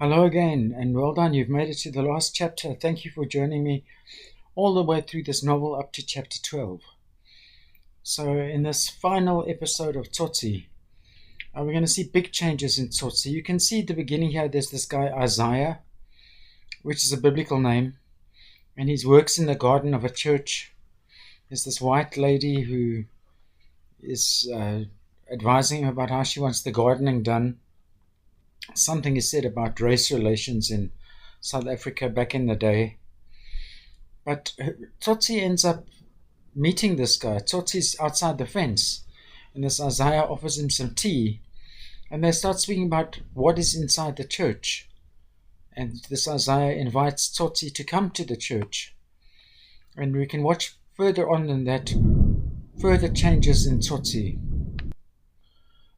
Hello again, and well done. You've made it to the last chapter. Thank you for joining me all the way through this novel up to chapter 12. So, in this final episode of Tsotsi, we're going to see big changes in Tsotsi. You can see at the beginning here, there's this guy Isaiah, which is a biblical name, and he works in the garden of a church. There's this white lady who is advising him about how she wants the gardening done. Something is said about race relations in South Africa back in the day. But Tsotsi ends up meeting this guy. Tsotsi's outside the fence, and this Isaiah offers him some tea, and they start speaking about what is inside the church. And this Isaiah invites Tsotsi to come to the church. And we can watch further on in that further changes in Tsotsi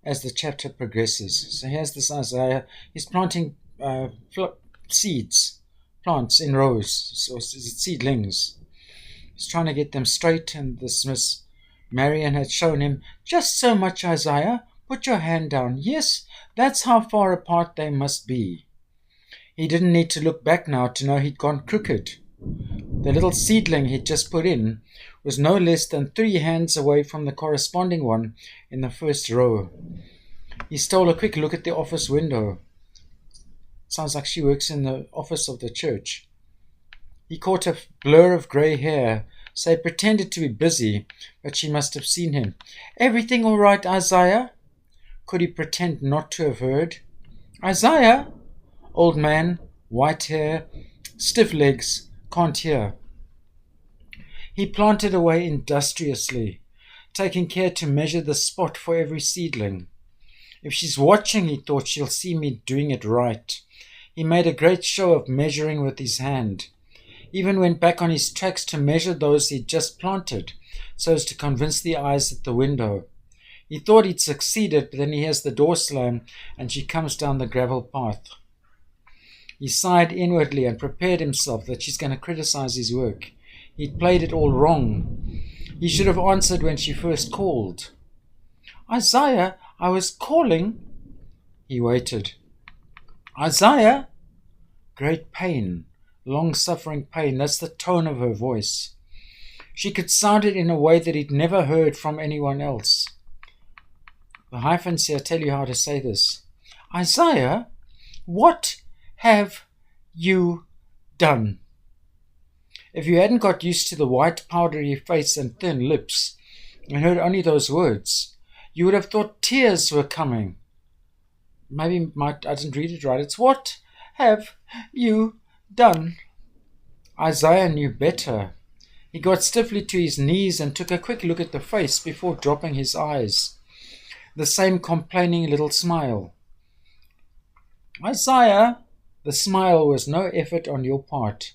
as the chapter progresses. So here's this Isaiah. He's planting plants in rows, so seedlings. He's trying to get them straight, and this Miss Marian had shown him, "Just so much, Isaiah. Put your hand down. Yes, that's how far apart they must be." He didn't need to look back now to know he'd gone crooked. The little seedling he'd just put in was no less than 3 hands away from the corresponding one in the first row. He stole a quick look at the office window. Sounds like she works in the office of the church. He caught a blur of grey hair, so he pretended to be busy, but she must have seen him. "Everything all right, Isaiah?" Could he pretend not to have heard? "Isaiah?" Old man, white hair, stiff legs, can't hear. He planted away industriously, taking care to measure the spot for every seedling. If she's watching, he thought, she'll see me doing it right. He made a great show of measuring with his hand. Even went back on his tracks to measure those he'd just planted, so as to convince the eyes at the window. He thought he'd succeeded, but then he hears the door slam, and she comes down the gravel path. He sighed inwardly and prepared himself that she's going to criticize his work. He'd played it all wrong. He should have answered when she first called. "Isaiah, I was calling." He waited. "Isaiah?" Great pain, long-suffering pain, that's the tone of her voice. She could sound it in a way that he'd never heard from anyone else. The hyphens here tell you how to say this. "Isaiah, what have you done?" If you hadn't got used to the white, powdery face and thin lips, and heard only those words, you would have thought tears were coming. Maybe I didn't read it right. It's "what have you done?" Isaiah knew better. He got stiffly to his knees and took a quick look at the face before dropping his eyes. The same complaining little smile. "Isaiah," the smile was no effort on your part.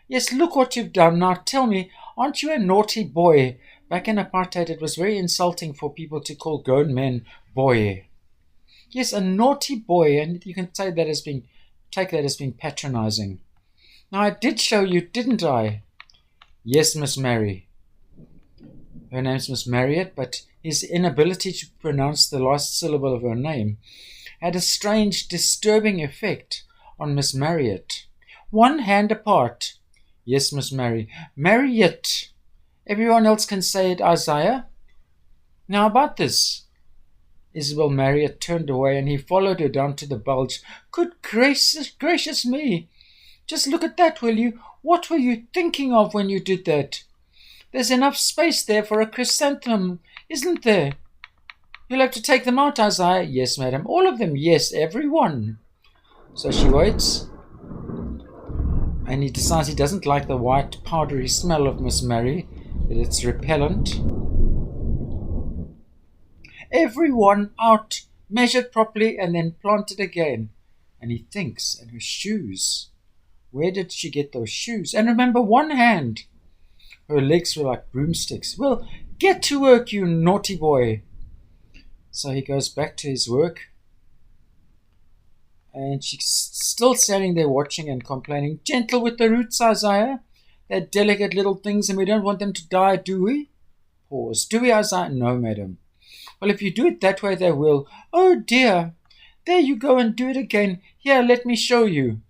"Yes, look what you've done. Now tell me, aren't you a naughty boy?" Back in apartheid, it was very insulting for people to call grown men boy. Yes, a naughty boy, and you can take that as being patronizing. "Now I did show you, didn't I?" "Yes, Miss Mary." Her name's Miss Marriott, but his inability to pronounce the last syllable of her name had a strange, disturbing effect on Miss Marriott. "1 hand apart." "Yes, Miss Mary." "Marriott." Everyone else can say it, Isaiah. "Now about this." Isabel Marriott turned away, and he followed her down to the bulge. "Good gracious me. Just look at that, will you? What were you thinking of when you did that? There's enough space there for a chrysanthemum, isn't there? You'll have to take them out, Isaiah." "Yes, madam." "All of them?" "Yes, every one." So she waits, and he decides he doesn't like the white, powdery smell of Miss Mary, that it's repellent. "Every one out, measured properly, and then planted again." And he thinks, and her shoes. Where did she get those shoes? And remember, 1 hand. Her legs were like broomsticks. "Well, get to work, you naughty boy." So he goes back to his work, and she's still standing there watching and complaining. "Gentle with the roots, Isaiah. They're delicate little things, and we don't want them to die, do we?" Pause. "Do we, Isaiah?" "No, madam." "Well, if you do it that way, they will." "Oh, dear." There you go and do it again. Here, let me show you.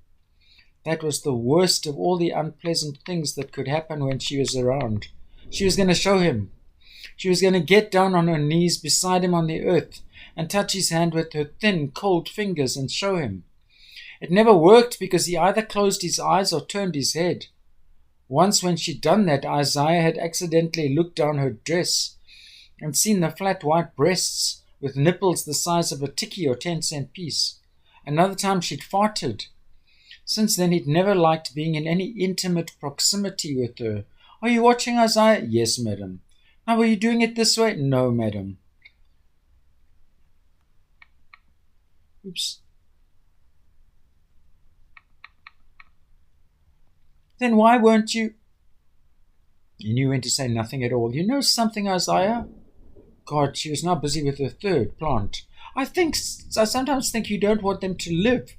That was the worst of all the unpleasant things that could happen when she was around. She was going to show him. She was going to get down on her knees beside him on the earth and touch his hand with her thin, cold fingers and show him. It never worked because he either closed his eyes or turned his head. Once when she'd done that, Isaiah had accidentally looked down her dress and seen the flat white breasts with nipples the size of a tikkie or 10-cent piece. Another time she'd farted. Since then he'd never liked being in any intimate proximity with her. Are you watching, Isaiah? Yes, madam. Now, were you doing it this way? No, madam. Oops. Then why weren't you? He knew when to say nothing at all. You know something, Isaiah? God, she was now busy with her third plant. I sometimes think you don't want them to live.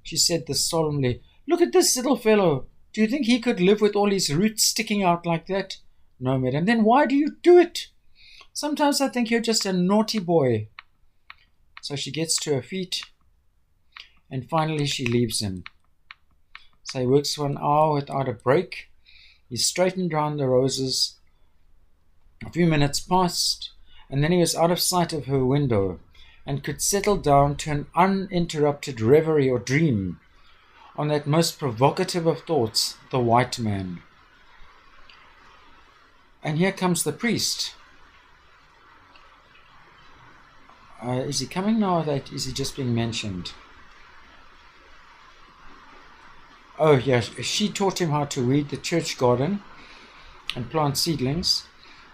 She said this solemnly. Look at this little fellow. Do you think he could live with all his roots sticking out like that? No, madam. Then why do you do it? Sometimes I think you're just a naughty boy. So she gets to her feet, and finally she leaves him. So he works for an hour without a break. He straightened round the roses. A few minutes passed, and then he was out of sight of her window and could settle down to an uninterrupted reverie or dream on that most provocative of thoughts, the white man. And here comes the priest. Is he coming now, or is he just being mentioned? Oh, yes, she taught him how to weed the church garden and plant seedlings.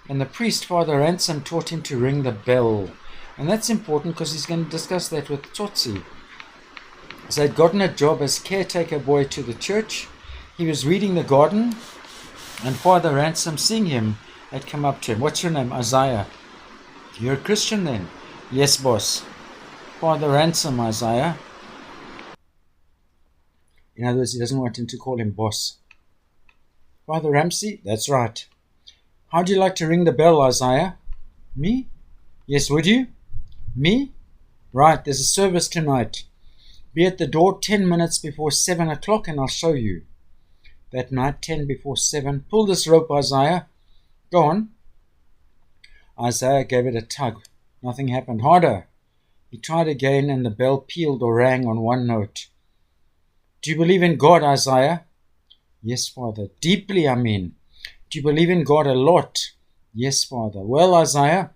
And the priest, Father Ransom, taught him to ring the bell. And that's important because he's going to discuss that with Tsotsi. So he'd gotten a job as caretaker boy to the church. He was weeding the garden, and Father Ransom, seeing him, had come up to him. What's your name? Isaiah. You're a Christian then? Yes, boss. Father Ransom, Isaiah. In other words, he doesn't want him to call him boss. Father Ramsey? That's right. How'd you like to ring the bell, Isaiah? Me? Yes, would you? Me? Right, there's a service tonight. Be at the door 10 minutes before 7 o'clock and I'll show you. That night, 10 before 7. Pull this rope, Isaiah. Go on. Isaiah gave it a tug. Nothing happened. Harder. He tried again and the bell pealed or rang on one note. Do you believe in God, Isaiah? Yes, Father. Deeply, I mean. Do you believe in God a lot? Yes, Father. Well, Isaiah,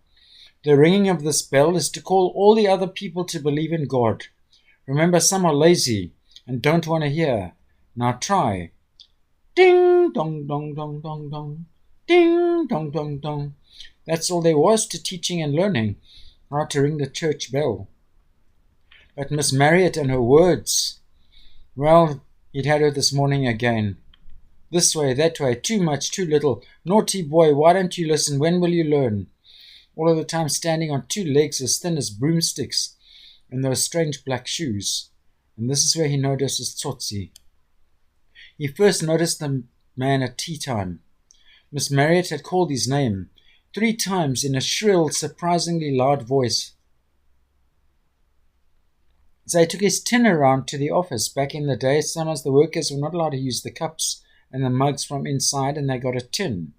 the ringing of this bell is to call all the other people to believe in God. Remember, some are lazy and don't want to hear. Now try. Ding, dong, dong, dong, dong, dong. Ding, dong, dong, dong. That's all there was to teaching and learning, how to ring the church bell. But Miss Marriott and her words, well, he'd had her this morning again. This way, that way, too much, too little. Naughty boy, why don't you listen? When will you learn? All of the time standing on two legs as thin as broomsticks and those strange black shoes. And this is where he notices Tsotsi. He first noticed the man at tea time. Miss Marriott had called his name 3 times in a shrill, surprisingly loud voice. So he took his tin around to the office. Back in the day, sometimes the workers were not allowed to use the cups and the mugs from inside, and they got a tin.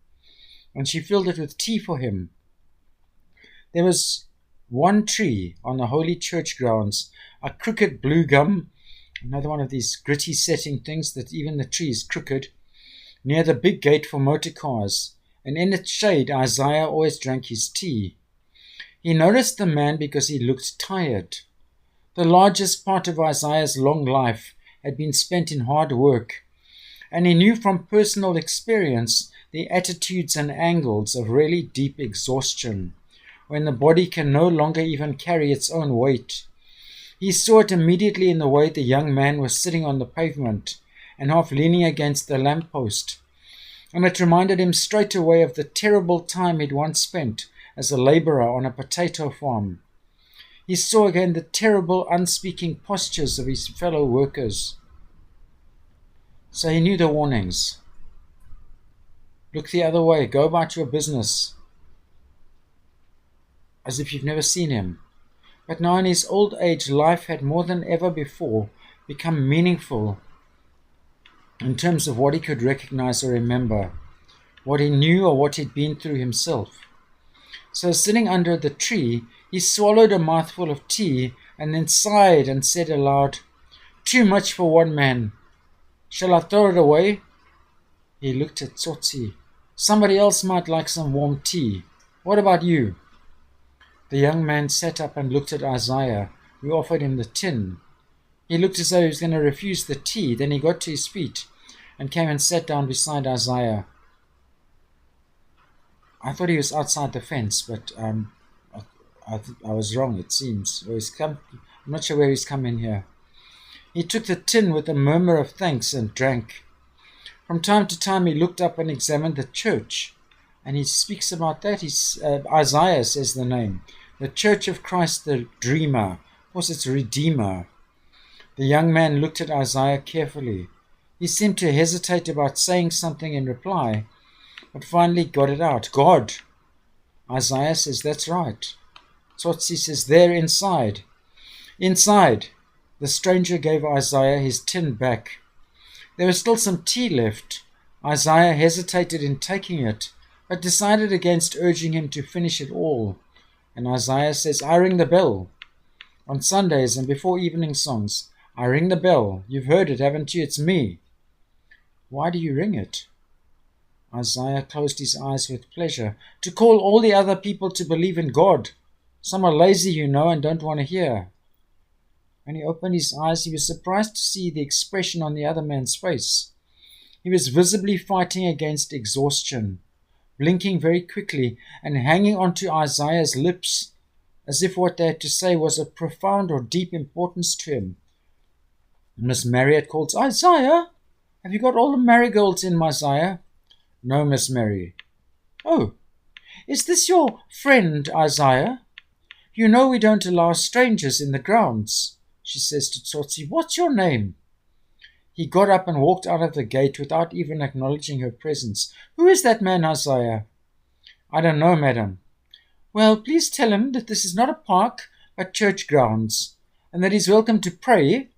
And she filled it with tea for him. There was one tree on the holy church grounds, a crooked blue gum, another one of these gritty setting things that even the tree is crooked, near the big gate for motor cars, and in its shade Isaiah always drank his tea. He noticed the man because he looked tired. The largest part of Isaiah's long life had been spent in hard work, and he knew from personal experience the attitudes and angles of really deep exhaustion, when the body can no longer even carry its own weight. He saw it immediately in the way the young man was sitting on the pavement and half leaning against the lamppost, and it reminded him straight away of the terrible time he'd once spent as a laborer on a potato farm. He saw again the terrible, unspeaking postures of his fellow workers. So he knew the warnings. Look the other way, go about your business, as if you've never seen him. But now in his old age, life had more than ever before become meaningful in terms of what he could recognize or remember, what he knew or what he'd been through himself. So sitting under the tree, he swallowed a mouthful of tea and then sighed and said aloud, "Too much for one man. Shall I throw it away?" He looked at Tsotsi. "Somebody else might like some warm tea. What about you?" The young man sat up and looked at Isaiah, who offered him the tin. He looked as though he was going to refuse the tea. Then he got to his feet and came and sat down beside Isaiah. I thought he was outside the fence, but I was wrong, it seems. I'm not sure where he's come in here. He took the tin with a murmur of thanks and drank. From time to time he looked up and examined the church, and he speaks about that. Isaiah says the name, the Church of Christ the Dreamer. Of course, it's Redeemer. The young man looked at Isaiah carefully. He seemed to hesitate about saying something in reply, but finally got it out. "God." Isaiah says, "That's right." Tsotsi says, "There inside." Inside. The stranger gave Isaiah his tin back. There was still some tea left. Isaiah hesitated in taking it, but decided against urging him to finish it all. And Isaiah says, "I ring the bell. On Sundays and before evening songs, I ring the bell. You've heard it, haven't you? It's me." "Why do you ring it?" Isaiah closed his eyes with pleasure. "To call all the other people to believe in God. Some are lazy, you know, and don't want to hear." When he opened his eyes, he was surprised to see the expression on the other man's face. He was visibly fighting against exhaustion, blinking very quickly and hanging onto Isaiah's lips, as if what they had to say was of profound or deep importance to him. Miss Marriott calls, "Isaiah, have you got all the marigolds in, Isaiah?" "No, Miss Mary." "Oh, is this your friend, Isaiah? You know we don't allow strangers in the grounds," she says to Tsotsi. "What's your name?" He got up and walked out of the gate without even acknowledging her presence. "Who is that man, Isaiah?" "I don't know, madam." "Well, please tell him that this is not a park, but church grounds, and that he's welcome to pray.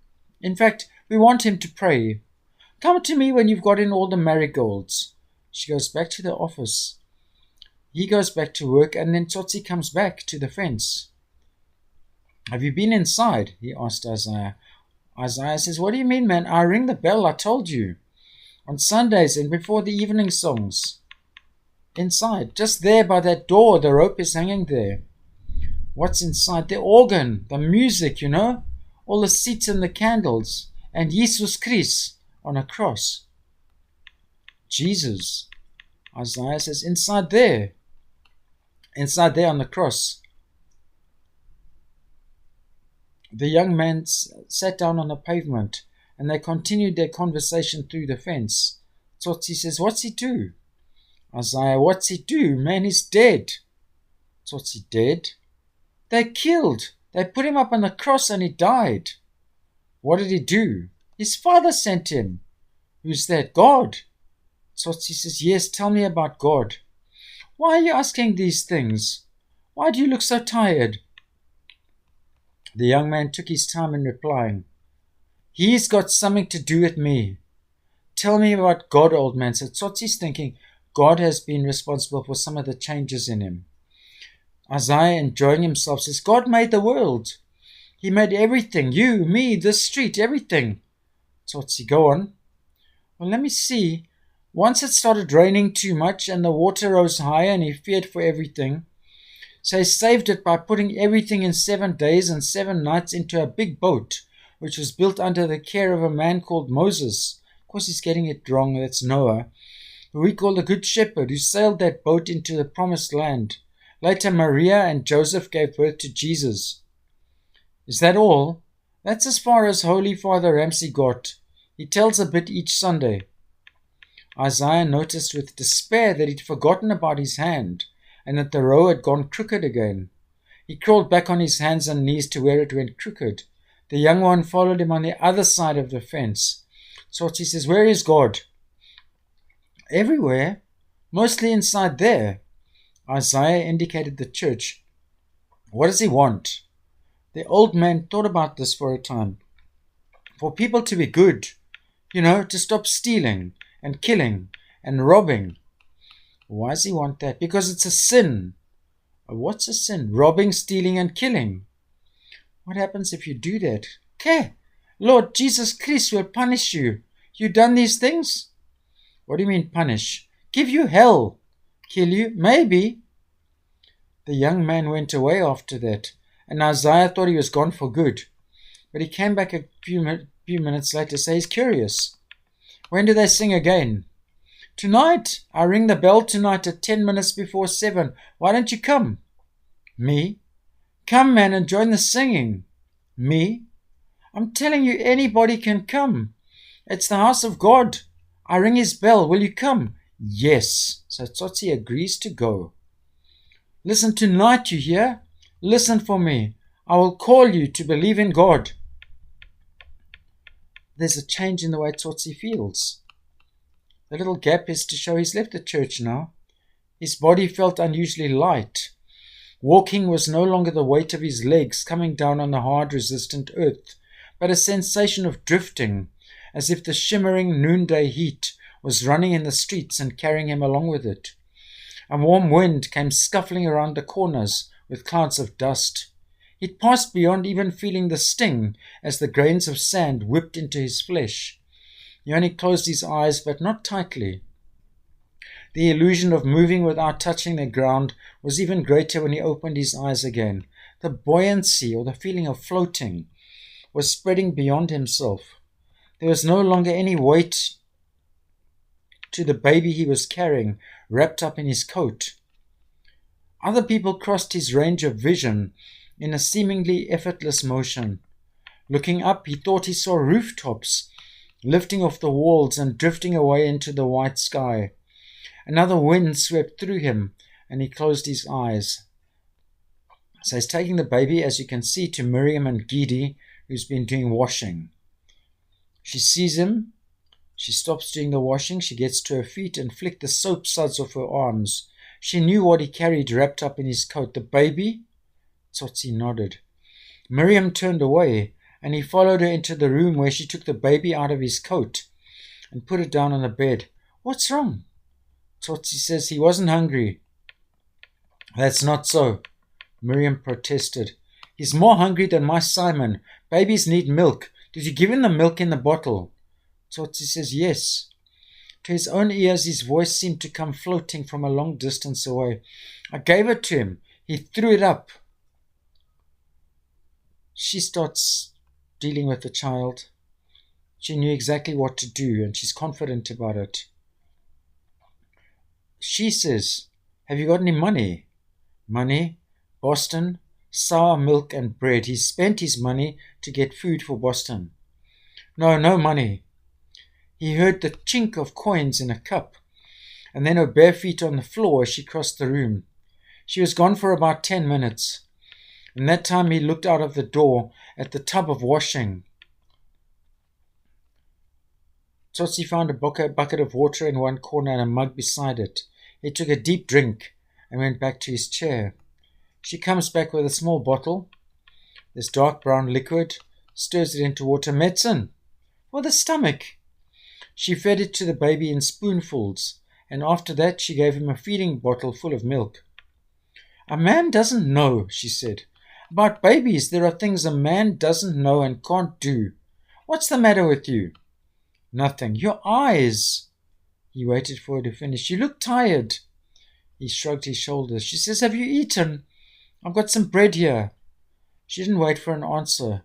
In fact, we want him to pray. Come to me when you've got in all the marigolds." She goes back to the office. He goes back to work, and then Tsotsi comes back to the fence. "Have you been inside?" he asked Isaiah. Isaiah says, "What do you mean, man? I ring the bell, I told you. On Sundays and before the evening songs." "Inside, just there by that door, the rope is hanging there." "What's inside?" "The organ, the music, you know, all the seats and the candles, and Jesus Christ on a cross." "Jesus." Isaiah says, Inside there on the cross." The young man sat down on the pavement, and they continued their conversation through the fence. Tsotsi says, "What's he do?" Isaiah, "What's he do? Man, he's dead." Tsotsi, "Dead?" "They killed. They put him up on the cross and he died." "What did he do?" "His father sent him." "Who's that? God?" Tsotsi says, "Yes, tell me about God." "Why are you asking these things? Why do you look so tired?" The young man took his time in replying. "He's got something to do with me." "Tell me about God, old man." So Tsotsi's thinking God has been responsible for some of the changes in him. Isaiah, enjoying himself, says, "God made the world. He made everything. You, me, this street, everything." Tsotsi, "Go on." "Well, let me see. Once it started raining too much and the water rose higher and he feared for everything. So he saved it by putting everything in 7 days and 7 nights into a big boat, which was built under the care of a man called Moses. Of course, he's getting it wrong. That's Noah, who we call the Good Shepherd, who sailed that boat into the promised land. Later, Maria and Joseph gave birth to Jesus." "Is that all?" "That's as far as Holy Father Ramsey got. He tells a bit each Sunday." Isaiah noticed with despair that he'd forgotten about his hand and that the row had gone crooked again. He crawled back on his hands and knees to where it went crooked. The young one followed him on the other side of the fence. Tsotsi says, "Where is God?" "Everywhere. Mostly inside there." Isaiah indicated the church. "What does he want?" The old man thought about this for a time. For people to be good, to stop stealing and killing and robbing. Why does he want that? Because it's a sin. What's a sin? Robbing, stealing, and killing. What happens if you do that? Okay, Lord Jesus Christ will punish you. You done these things? What do you mean punish? Give you hell. Kill you? Maybe. The young man went away after that, and Isaiah thought he was gone for good. But he came back a few minutes later to say he's curious. When do they sing again? Tonight. I ring the bell tonight at 10 minutes before 7. Why don't you come? Me? Come, man, and join the singing. Me? I'm telling you, anybody can come. It's the house of God. I ring his bell. Will you come? Yes. So Tsotsi agrees to go. Listen, tonight, you hear? Listen for me. I will call you to believe in God. There's a change in the way Tsotsi feels. The little gap is to show he's left the church now. His body felt unusually light. Walking was no longer the weight of his legs coming down on the hard, resistant earth, but a sensation of drifting, as if the shimmering noonday heat was running in the streets and carrying him along with it. A warm wind came scuffling around the corners with clouds of dust. He'd passed beyond even feeling the sting as the grains of sand whipped into his flesh. He only closed his eyes, but not tightly. The illusion of moving without touching the ground was even greater when he opened his eyes again. The buoyancy, or the feeling of floating, was spreading beyond himself. There was no longer any weight to the baby he was carrying, wrapped up in his coat. Other people crossed his range of vision in a seemingly effortless motion. Looking up, he thought he saw rooftops lifting off the walls and drifting away into the white sky. Another wind swept through him, and he closed his eyes. So he's taking the baby, as you can see, to Miriam and Gidi, who's been doing washing. She sees him. She stops doing the washing. She gets to her feet and flicked the soap suds off her arms. She knew what he carried wrapped up in his coat. The baby? Tsotsi nodded. Miriam turned away, and he followed her into the room where she took the baby out of his coat and put it down on the bed. What's wrong? Tsotsi says he wasn't hungry. That's not so, Miriam protested. He's more hungry than my Simon. Babies need milk. Did you give him the milk in the bottle? Tsotsi says yes. To his own ears, his voice seemed to come floating from a long distance away. I gave it to him. He threw it up. She starts dealing with the child. She knew exactly what to do, and she's confident about it. She says, have you got any money? Money? Boston? Sour milk and bread. He spent his money to get food for Boston. No money. He heard the chink of coins in a cup, and then her bare feet on the floor as she crossed the room. She was gone for about 10 minutes. In that time he looked out of the door at the tub of washing. Tsotsi found a bucket of water in one corner and a mug beside it. He took a deep drink and went back to his chair. She comes back with a small bottle. This dark brown liquid, stirs it into water. Medicine for the stomach. She fed it to the baby in spoonfuls, and after that she gave him a feeding bottle full of milk. A man doesn't know, she said. About babies, there are things a man doesn't know and can't do. What's the matter with you? Nothing. Your eyes. He waited for her to finish. You look tired. He shrugged his shoulders. She says, have you eaten? I've got some bread here. She didn't wait for an answer.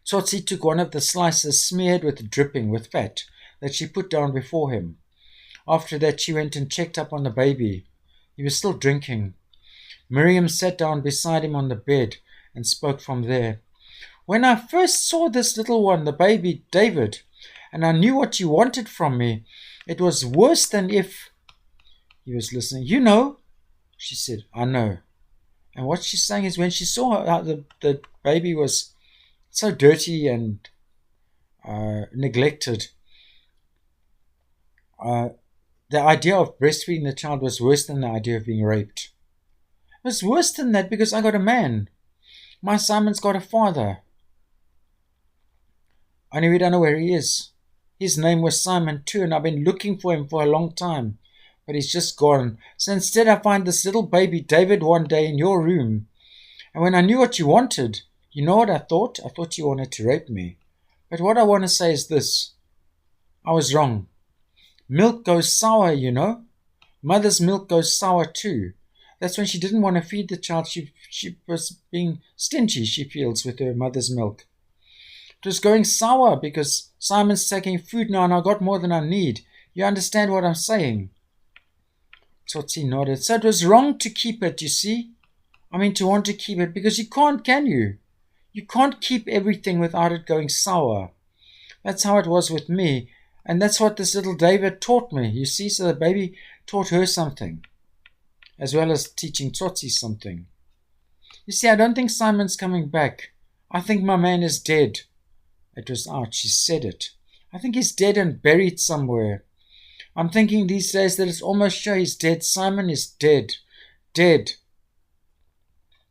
Tsotsi took one of the slices smeared with dripping with fat that she put down before him. After that, she went and checked up on the baby. He was still drinking. Miriam sat down beside him on the bed and spoke from there. When I first saw this little one, the baby, David, and I knew what you wanted from me, it was worse than if... He was listening. You know, she said. I know. And what she's saying is when she saw how the baby was so dirty and neglected, the idea of breastfeeding the child was worse than the idea of being raped. It was worse than that because I got a man. My Simon's got a father. Only we don't know where he is. His name was Simon too, and I've been looking for him for a long time. But he's just gone. So instead I find this little baby David one day in your room. And when I knew what you wanted, you know what I thought? I thought you wanted to rape me. But what I want to say is this. I was wrong. Milk goes sour, you know. Mother's milk goes sour too. That's when she didn't want to feed the child. She was being stingy, she feels, with her mother's milk. It was going sour because Simon's taking food now and I got more than I need. You understand what I'm saying? Tsotsi nodded. So it was wrong to keep it, you see? I mean, to want to keep it, because you can't, can you? You can't keep everything without it going sour. That's how it was with me. And that's what this little David taught me, you see? So the baby taught her something, as well as teaching Tsotsi something. You see, I don't think Simon's coming back. I think my man is dead. It was out. She said it. I think he's dead and buried somewhere. I'm thinking these days that it's almost sure he's dead. Simon is dead. Dead.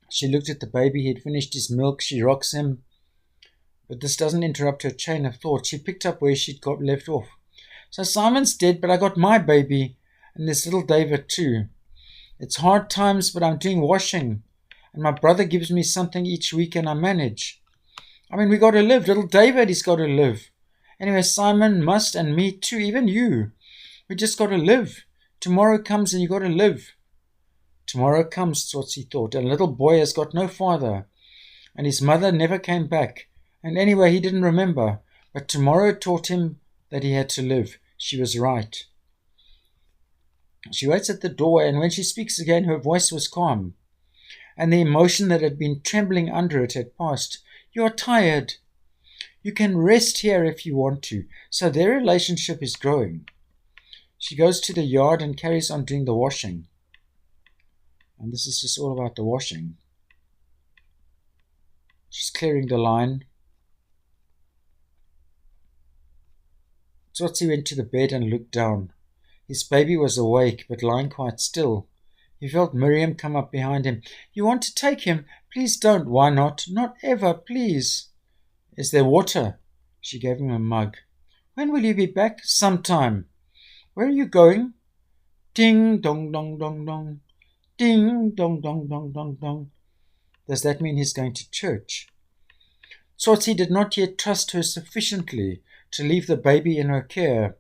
She looked at the baby. He had finished his milk. She rocks him. But this doesn't interrupt her chain of thought. She picked up where she'd got left off. So Simon's dead, but I got my baby and this little David too. It's hard times, but I'm doing washing. And my brother gives me something each week and I manage. I mean, we got to live. Little David, he's got to live. Anyway, Simon must, and me too, even you. We just got to live. Tomorrow comes and you got to live. Tomorrow comes, Tsotsi thought, and little boy has got no father. And his mother never came back. And anyway, he didn't remember. But tomorrow taught him that he had to live. She was right. She waits at the doorway, and when she speaks again, her voice was calm. And the emotion that had been trembling under it had passed. You are tired. You can rest here if you want to. So their relationship is growing. She goes to the yard and carries on doing the washing. And this is just all about the washing. She's clearing the line. Tsotsi went to the bed and looked down. His baby was awake, but lying quite still. He felt Miriam come up behind him. You want to take him? Please don't. Why not? Not ever, please. Is there water? She gave him a mug. When will you be back? Sometime. Where are you going? Ding, dong, dong, dong, dong. Ding, dong, dong, dong, dong, dong. Does that mean he's going to church? Tsotsi did not yet trust her sufficiently to leave the baby in her care.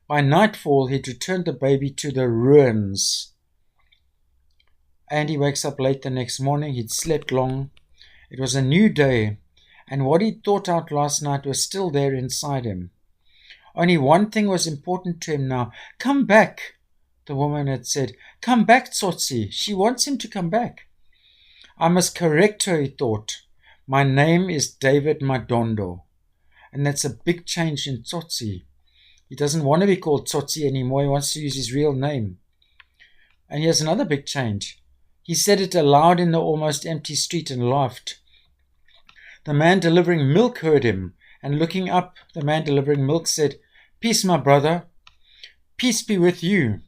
By nightfall, he'd returned the baby to the ruins. And he wakes up late the next morning. He'd slept long. It was a new day, and what he'd thought out last night was still there inside him. Only one thing was important to him now. Come back, the woman had said. Come back, Tsotsi. She wants him to come back. I must correct her, he thought. My name is David Madondo. And that's a big change in Tsotsi. He doesn't want to be called Tsotsi anymore. He wants to use his real name. And here's another big change. He said it aloud in the almost empty street and laughed. The man delivering milk heard him, and looking up, the man delivering milk said, Peace, my brother. Peace be with you.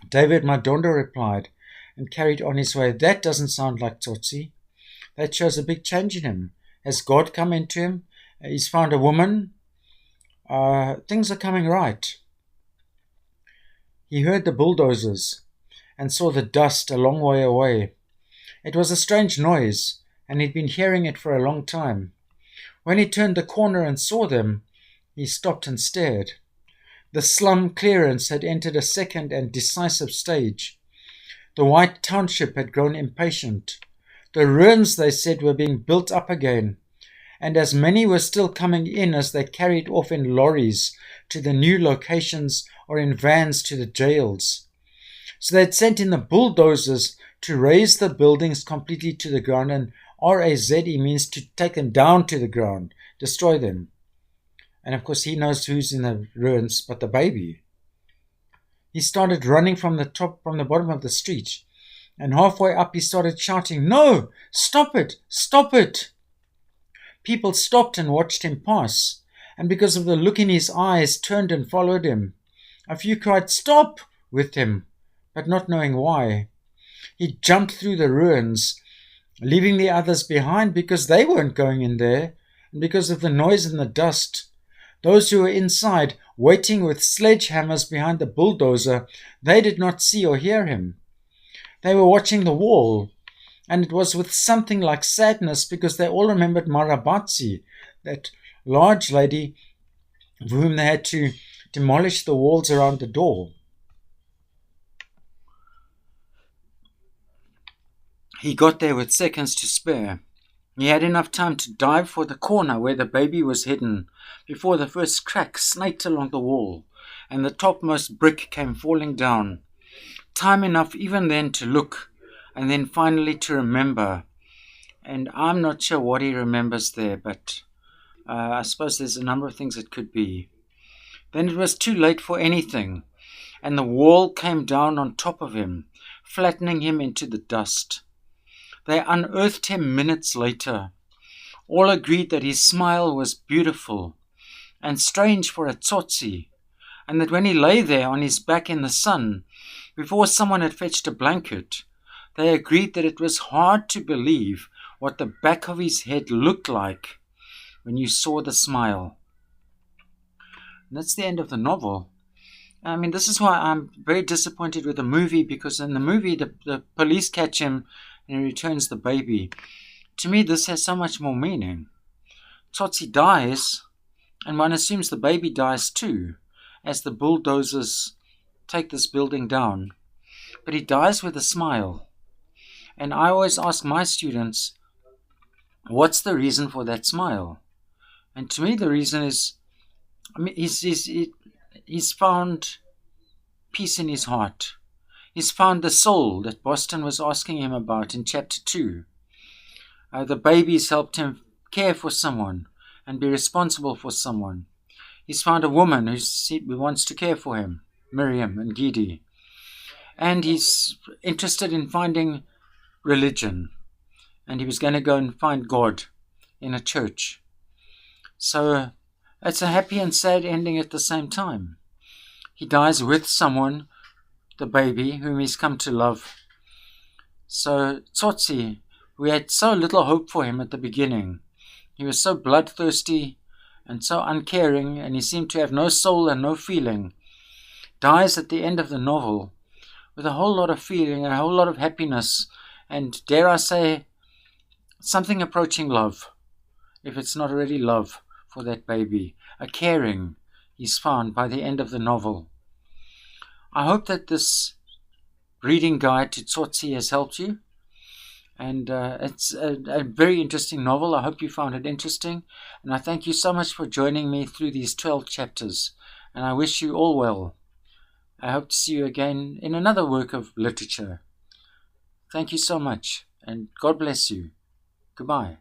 David Madondo replied, and carried on his way. That doesn't sound like Tsotsi. That shows a big change in him. Has God come into him? He's found a woman. Things are coming right. He heard the bulldozers and saw the dust a long way away. It was a strange noise, and he'd been hearing it for a long time. When he turned the corner and saw them, he stopped and stared. The slum clearance had entered a second and decisive stage. The white township had grown impatient. The ruins, they said, were being built up again, and as many were still coming in as they carried off in lorries to the new locations or in vans to the jails. So they'd sent in the bulldozers to raise the buildings completely to the ground, and R-A-Z-E means to take them down to the ground, destroy them. And of course he knows who's in the ruins but the baby. He started running from the bottom of the street, and halfway up he started shouting, No! Stop it! Stop it! People stopped and watched him pass, and because of the look in his eyes, turned and followed him. A few cried, Stop! with him, but not knowing why. He jumped through the ruins, leaving the others behind because they weren't going in there, and because of the noise and the dust. Those who were inside, waiting with sledgehammers behind the bulldozer, they did not see or hear him. They were watching the wall, and it was with something like sadness because they all remembered Marabatsi, that large lady for whom they had to demolish the walls around the door. He got there with seconds to spare. He had enough time to dive for the corner where the baby was hidden before the first crack snaked along the wall and the topmost brick came falling down. Time enough even then to look and then finally to remember. And I'm not sure what he remembers there, but I suppose there's a number of things it could be. Then it was too late for anything, and the wall came down on top of him, flattening him into the dust. They unearthed him minutes later. All agreed that his smile was beautiful and strange for a Tsotsi, and that when he lay there on his back in the sun, before someone had fetched a blanket, they agreed that it was hard to believe what the back of his head looked like when you saw the smile. And that's the end of the novel. I mean, this is why I'm very disappointed with the movie, because in the movie, the police catch him and he returns the baby. To me, this has so much more meaning. Tsotsi dies, and one assumes the baby dies too, as the bulldozers take this building down. But he dies with a smile. And I always ask my students, what's the reason for that smile? And to me, the reason is, he's found peace in his heart. He's found the soul that Boston was asking him about in chapter 2. The babies helped him care for someone and be responsible for someone. He's found a woman who wants to care for him, Miriam and Gidi. And he's interested in finding religion. And he was going to go and find God in a church. So it's a happy and sad ending at the same time. He dies with someone, the baby, whom he's come to love. So Tsotsi, we had so little hope for him at the beginning. He was so bloodthirsty and so uncaring, and he seemed to have no soul and no feeling. Dies at the end of the novel with a whole lot of feeling and a whole lot of happiness, and dare I say, something approaching love, if it's not already love, for that baby. A caring he's found by the end of the novel. I hope that this reading guide to Tsotsi has helped you. And it's a very interesting novel. I hope you found it interesting. And I thank you so much for joining me through these 12 chapters. And I wish you all well. I hope to see you again in another work of literature. Thank you so much. And God bless you. Goodbye.